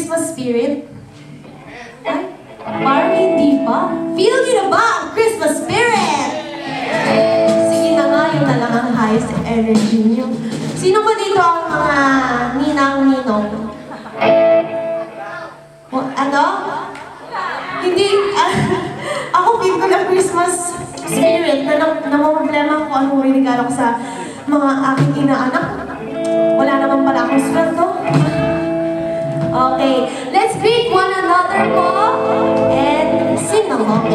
Christmas spirit? Ay, parang hindi pa. Feel niyo na ba ang Christmas spirit? Sige na nga, yun na lang ang highest energy niyo. Sino ba dito ang mga ninang-ninong? Ano? Hindi, ako feel ko ng Christmas spirit na namamroblema kung anong regalo ko sa mga aking inaanak. Wala naman pala akong sweldo. Okay, let's greet one another po and sing along.